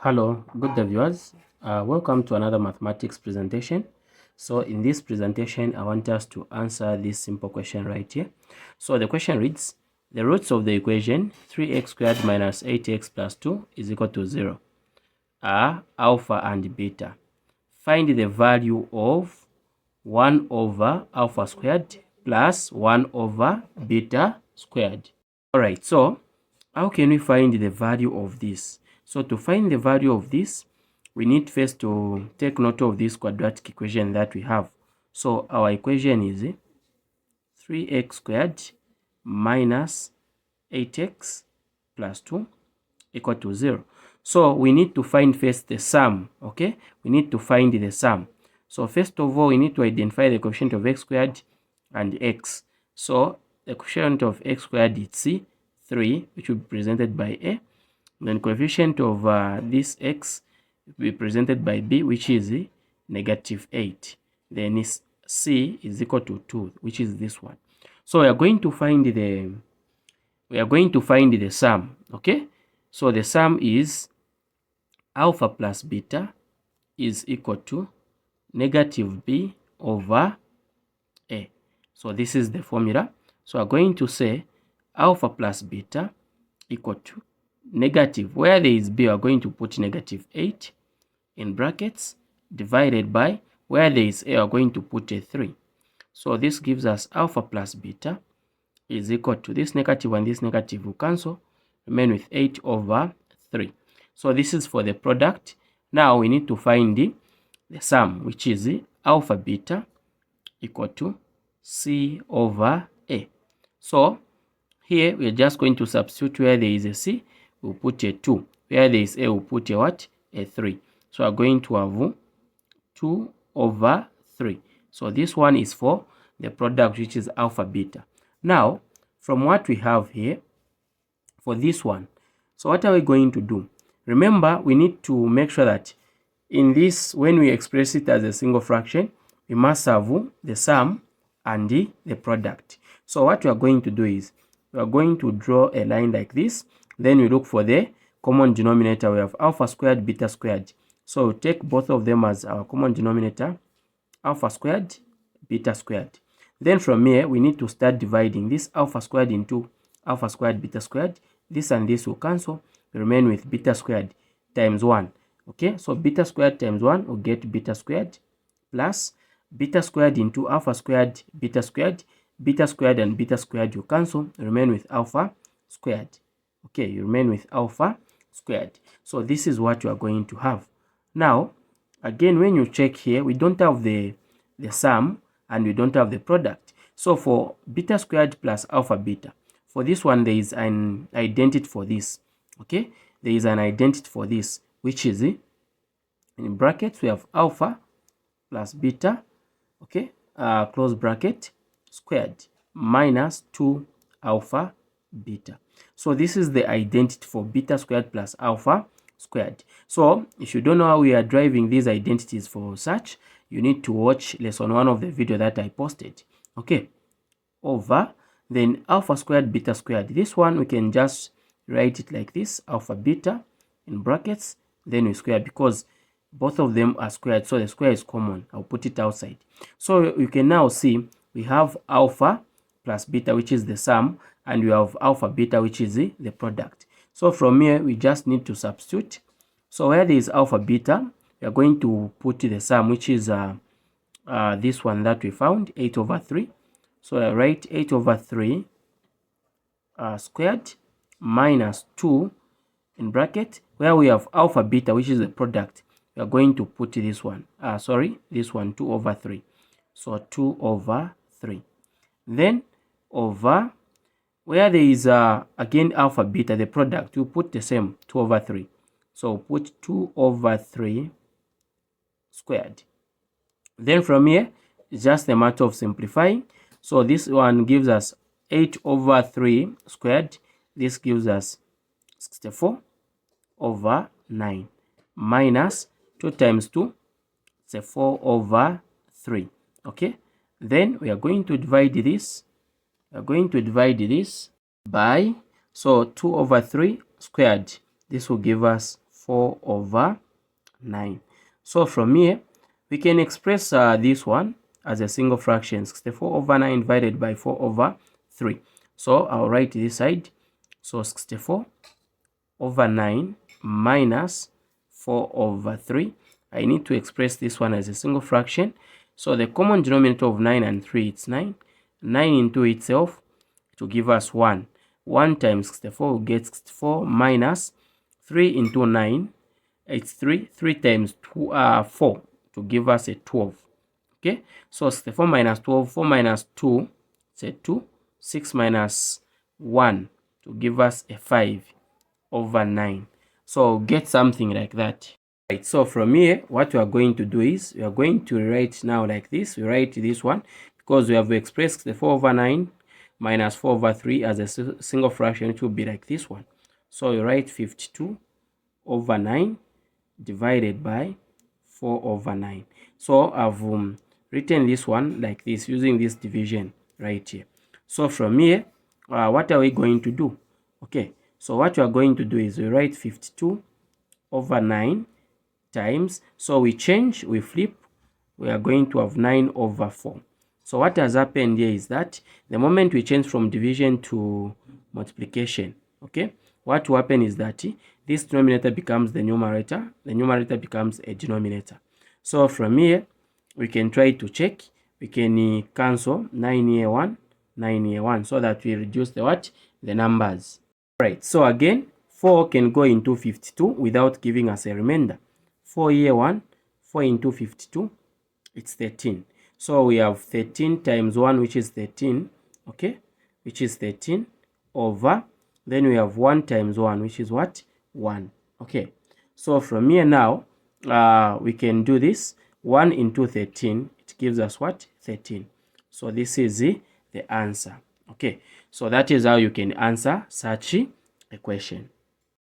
Hello, good day viewers. Welcome to another mathematics presentation. So in this presentation, I want us to answer this simple question right here. So the question reads, the roots of the equation 3x squared minus 8x plus 2 is equal to 0 are alpha and beta. Find the value of 1 over alpha squared plus 1 over beta squared. Alright, so how can we find the value of this? So to find the value of this, we need first to take note of this quadratic equation that we have. So our equation is 3x squared minus 8x plus 2 equal to 0. So we need to find first the sum, okay? We need to find the sum. So first of all, we need to identify the coefficient of x squared and x. So the coefficient of x squared is C, 3, which will be presented by A. Then coefficient of this x will be presented by B, which is negative 8. Then C is equal to 2, which is this one. So we are going to find the sum, okay? So the sum is alpha plus beta is equal to negative B over A. So this is the formula. So we're going to say alpha plus beta equal to negative, where there is B, we're going to put negative 8 in brackets, divided by, where there is A, we're going to put a 3. So this gives us alpha plus beta is equal to this negative and this negative will cancel, remain with 8 over 3. So this is for the product. Now we need to find the sum, which is alpha beta equal to C over A. So here we're just going to substitute, where there is a C, we'll put a 2. Where there is A, we'll put a what? A 3. So we're going to have 2 over 3. So this one is for the product, which is alpha beta. Now, from what we have here, for this one, so what are we going to do? Remember, we need to make sure that in this, when we express it as a single fraction, we must have the sum and the product. So what we are going to do is, we are going to draw a line like this. Then we look for the common denominator. We have alpha squared, beta squared. So we take both of them as our common denominator, alpha squared, beta squared. Then from here, we need to start dividing this alpha squared into alpha squared, beta squared. This and this will cancel, remain with beta squared times 1. Okay, so beta squared times 1 will get beta squared plus beta squared into alpha squared, beta squared. Beta squared and beta squared will cancel, remain with alpha squared. Okay, you remain with alpha squared. So this is what you are going to have. Now, again, when you check here, we don't have the sum and we don't have the product. So for beta squared plus alpha beta, for this one, there is an identity for this. Okay, there is an identity for this, which is in brackets, we have alpha plus beta, okay, close bracket, squared minus 2 alpha beta. So this is the identity for beta squared plus alpha squared. So if you don't know how we are driving these identities for such, you need to watch lesson 1 of the video that I posted. Okay, over then alpha squared, beta squared. This one we can just write it like this, alpha beta in brackets, then we square, because both of them are squared, so the square is common. I'll put it outside. So you can now see we have alpha plus beta, which is the sum, and we have alpha beta, which is the product. So from here, we just need to substitute. So where there is alpha beta, we are going to put the sum, which is this one that we found, 8 over 3. So I write 8 over 3 squared minus 2 in bracket, where we have alpha beta, which is the product. We are going to put this one, this one, 2 over 3. So 2 over 3. Then over, where there is again alpha beta, the product, you put the same, 2 over 3. So put 2 over 3 squared. Then from here, it's just a matter of simplifying. So this one gives us 8 over 3 squared. This gives us 64 over 9 minus 2 times 2, it's 4 over 3. Okay, then we are going to divide this. We are going to divide this by, so 2 over 3 squared. This will give us 4 over 9. So from here, we can express this one as a single fraction, 64 over 9 divided by 4 over 3. So I'll write this side. So 64 over 9 minus 4 over 3. I need to express this one as a single fraction. So the common denominator of 9 and 3, it's 9. 9 into itself to give us 1. 1 times 64 will get 64 minus 3 into 9. It's 3. 3 times 4 to give us a 12. Okay, so 64 minus 12, 4 minus 2, it's a 2. 6 minus 1 to give us a 5 over 9. So get something like that. Right, so from here, what we are going to do is, we are going to write now like this. We write this one because we have expressed the 4 over 9 minus 4 over 3 as a single fraction. It will be like this one. So you write 52 over 9 divided by 4 over 9. So I've written this one like this using this division right here. So from here, what are we going to do? Okay, so what we are going to do is we write 52 over 9 times, so we change, we flip, we are going to have 9 over 4. So what has happened here is that the moment we change from division to multiplication, okay, what will happen is that this denominator becomes the numerator becomes a denominator. So from here, we can try to check, we can cancel 9 here 1, 9 here 1, so that we reduce the numbers. Right, so again, 4 can go into 52 without giving us a remainder. 4 here 1, 4 into 52, it's 13. So we have 13 times 1, which is 13, okay, which is 13 over, then we have 1 times 1, which is what? 1, okay. So from here now, we can do this. 1 into 13, it gives us what? 13. So this is the answer, okay. So that is how you can answer such a question.